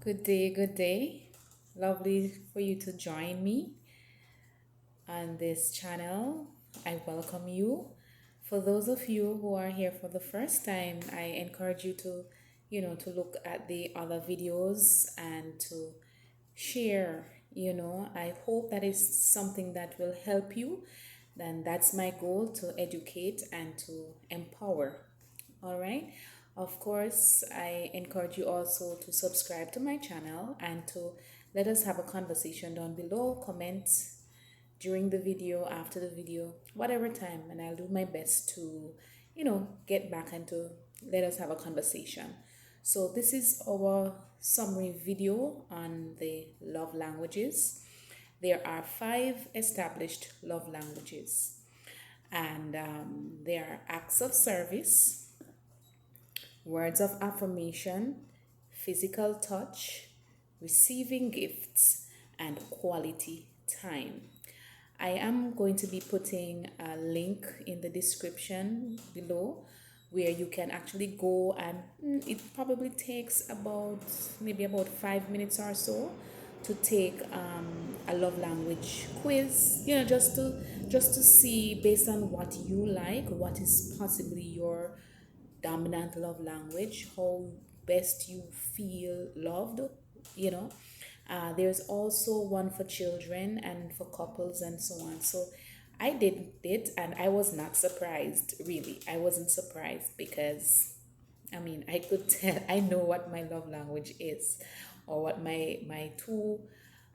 Good day, good day. Lovely for you to join me on this channel. I welcome you. For those of you who are here for the first time, I encourage you to look at the other videos and to share. I hope that is something that will help you. Then that's my goal, to educate and to empower. All right. Of course, I encourage you also to subscribe to my channel and to let us have a conversation down below. Comment during the video, after the video, whatever time, and I'll do my best to, get back and to let us have a conversation. So, this is our summary video on the love languages. There are five established love languages, and they are acts of service, words of affirmation, physical touch, receiving gifts, and quality time. I am going to be putting a link in the description below where you can actually go, and it probably takes maybe about 5 minutes or so to take a love language quiz, just to see, based on what you like, what is possibly your dominant love language, how best you feel loved, you know. There's also one for children and for couples and so on. So I did it and I was not surprised, really. I wasn't surprised because, I mean, I could tell, I know what my love language is, or what my two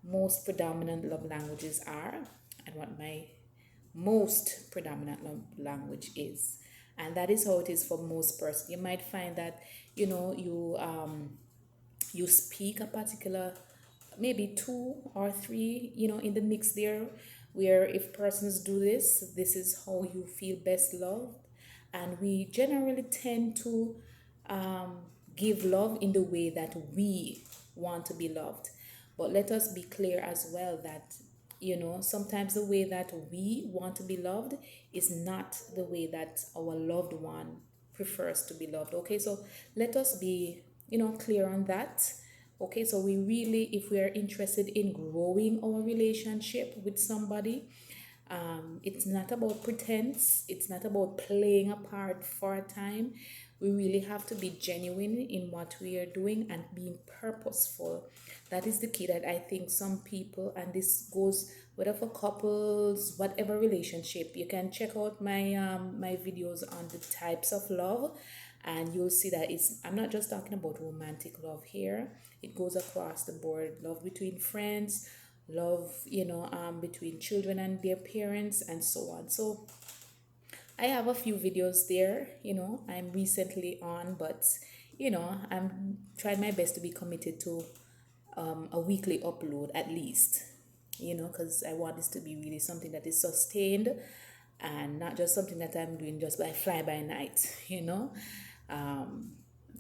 most predominant love languages are, and what my most predominant language is. And that is how it is for most persons. You might find that you speak a particular, maybe two or three, in the mix there, where if persons do this is how you feel best loved. And we generally tend to um, give love in the way that we want to be loved. But let us be clear as well that, sometimes the way that we want to be loved is not the way that our loved one prefers to be loved. Okay, so let us be, clear on that. Okay, so we really, if we are interested in growing our relationship with somebody, it's not about pretense. It's not about playing a part for a time. We really have to be genuine in what we are doing and being purposeful. That is the key that I think some people, and this goes whether for couples, whatever relationship. You can check out my videos on the types of love, and you'll see that I'm not just talking about romantic love here. It goes across the board: love between friends, love, between children and their parents, and so on. So I have a few videos there. I'm recently on, but I'm trying my best to be committed to a weekly upload at least, because I want this to be really something that is sustained and not just something that I'm doing just by fly by night. um,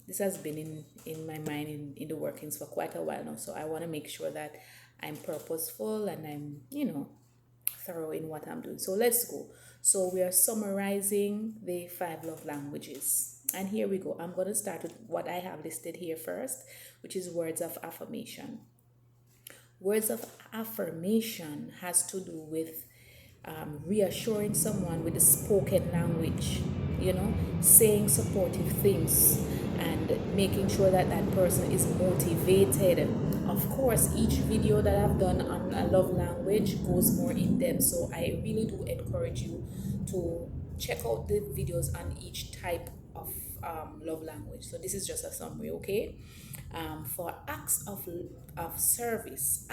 this has been in my mind, in the workings for quite a while now. So I want to make sure that I'm purposeful and I'm, thorough in what I'm doing. So let's go. So we are summarizing the five love languages. And here we go. I'm going to start with what I have listed here first, which is words of affirmation. Words of affirmation has to do with reassuring someone with the spoken language, saying supportive things and making sure that that person is motivated. Of course, each video that I've done on a love language goes more in depth, so I really do encourage you to check out the videos on each type of love language. So this is just a summary, okay? For acts of service,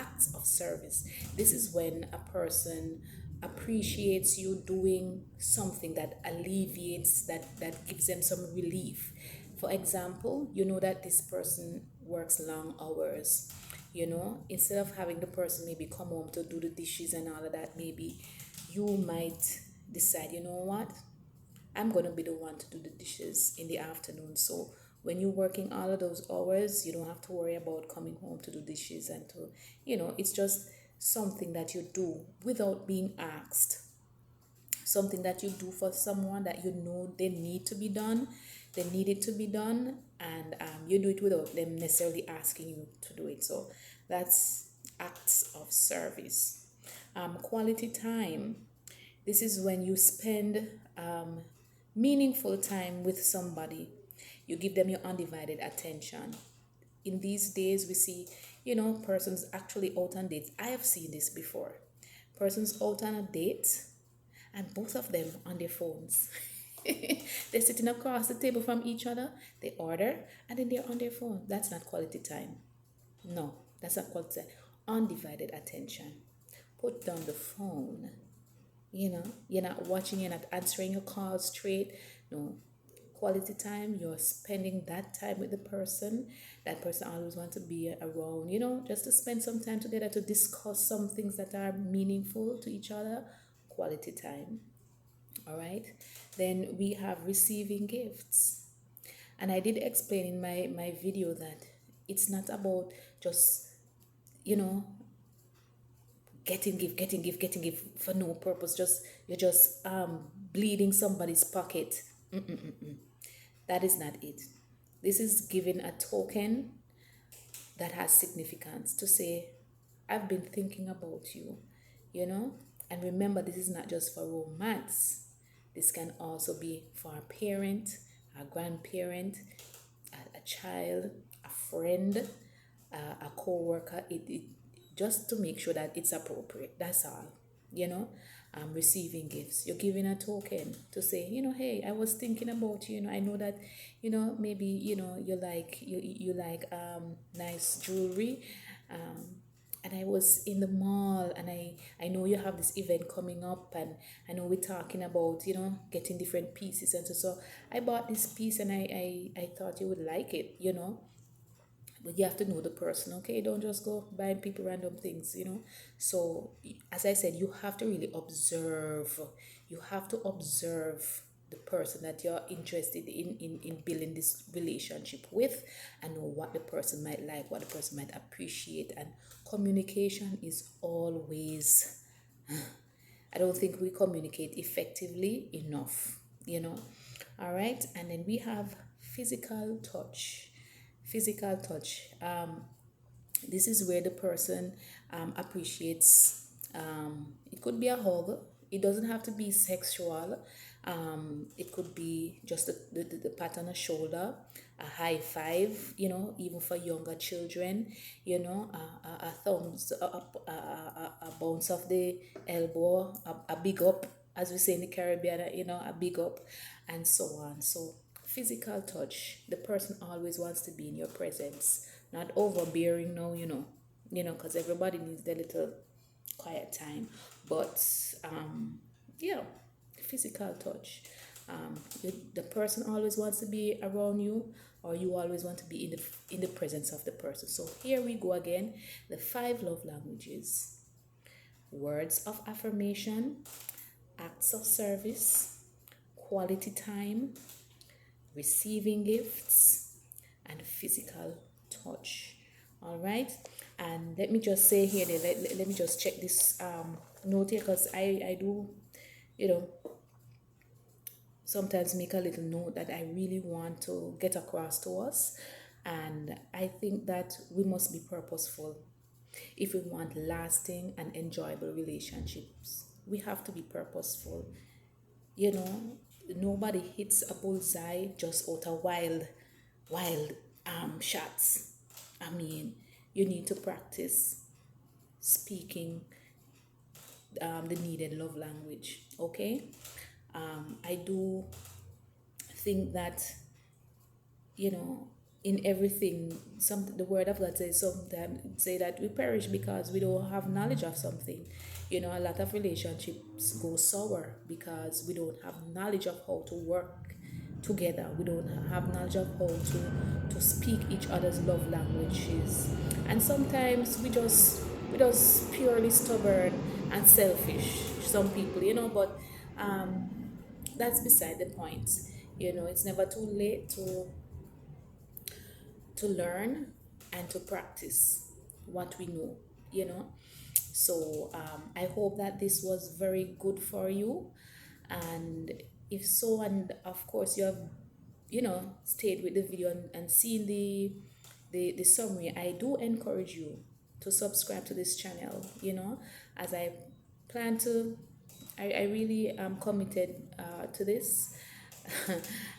this is when a person appreciates you doing something that alleviates, that gives them some relief. For example, you know that this person works long hours. Instead of having the person maybe come home to do the dishes and all of that, maybe you might decide, you know what, I'm going to be the one to do the dishes in the afternoon. So when you're working all of those hours, you don't have to worry about coming home to do dishes and to, it's just something that you do without being asked. Something that you do for someone that you know they need to be done. they need it to be done, and you do it without them necessarily asking you to do it. So that's acts of service. Quality time. This is when you spend meaningful time with somebody. You give them your undivided attention. In these days, we see, persons actually out on dates. I have seen this before. Persons out on a date, and both of them on their phones. They're sitting across the table from each other, they order, and then they're on their phone. That's not quality time. No, that's not quality time. Undivided attention. Put down the phone. You're not watching, you're not answering your calls straight. No, quality time, you're spending that time with the person. That person always wants to be around, just to spend some time together to discuss some things that are meaningful to each other. Quality time. All right. Then we have receiving gifts. And I did explain in my video that it's not about just, you know, getting gift for no purpose. You're just bleeding somebody's pocket. That is not it. This is giving a token that has significance to say, I've been thinking about you, you know? And remember, this is not just for romance. This can also be for a parent, a grandparent, a child, a friend, a co-worker. It just to make sure that it's appropriate. That's all, you know. Receiving gifts, you're giving a token to say, hey, I was thinking about you. I know that, maybe you like nice jewelry, and I was in the mall, and I know you have this event coming up, and I know we're talking about getting different pieces, and so I bought this piece, and I thought you would like it. But you have to know the person, okay? Don't just go buying people random things. So as I said, you have to really observe. You have to observe the person that you're interested in building this relationship with, and know what the person might like, what the person might appreciate. And communication is always, I don't think we communicate effectively enough. All right. And then we have physical touch. Physical touch. This is where the person appreciates. It could be a hug. It doesn't have to be sexual. It could be just the pat on the shoulder, a high five, even for younger children, a thumbs up, a bounce of the elbow, a big up, as we say in the Caribbean, a big up, and so on. So physical touch, the person always wants to be in your presence, not overbearing now, because everybody needs their little quiet time. But yeah, physical touch. The person always wants to be around you, or you always want to be in the presence of the person. So here we go again, the 5 love languages: words of affirmation, acts of service, quality time, receiving gifts, and physical touch. All right. And let me just say here, let me just check this note here, because I do, sometimes make a little note that I really want to get across to us. And I think that we must be purposeful if we want lasting and enjoyable relationships. We have to be purposeful. Nobody hits a bullseye just out of wild shots. I mean, you need to practice speaking the needed love language. Okay. I do think that in everything, the word of God says sometimes say that we perish because we don't have knowledge of something. A lot of relationships go sour because we don't have knowledge of how to work together. We don't have knowledge of how to speak each other's love languages. And sometimes we just purely stubborn and selfish, some people, but that's beside the point. It's never too late to learn and to practice what we know. So I hope that this was very good for you. And if so, and of course you have stayed with the video and seen the summary, I do encourage you to subscribe to this channel, as I plan to. I really am committed to this.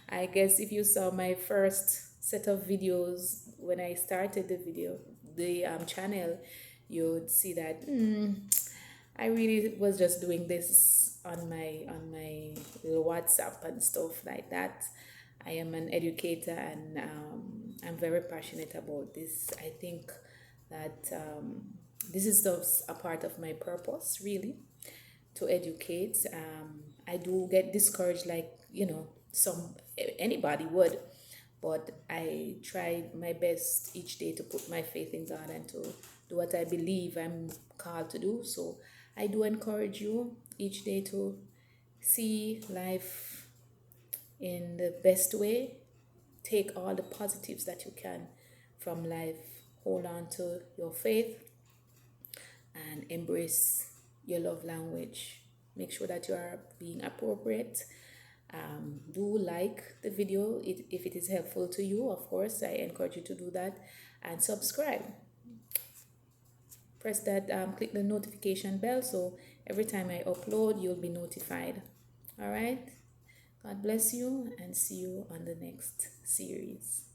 I guess if you saw my first set of videos when I started the channel, you would see that I really was just doing this on my little WhatsApp and stuff like that. I am an educator, and I'm very passionate about this. I think that this is just a part of my purpose, really, to educate. I do get discouraged, like some anybody would, but I try my best each day to put my faith in God and to do what I believe I'm called to do. So I do encourage you each day to see life in the best way. Take all the positives that you can from life. Hold on to your faith and embrace your love language. Make sure that you are being appropriate. Do like the video if it is helpful to you. Of course, I encourage you to do that, and subscribe. Press that, click the notification bell, so every time I upload, you'll be notified. All right. God bless you, and see you on the next series.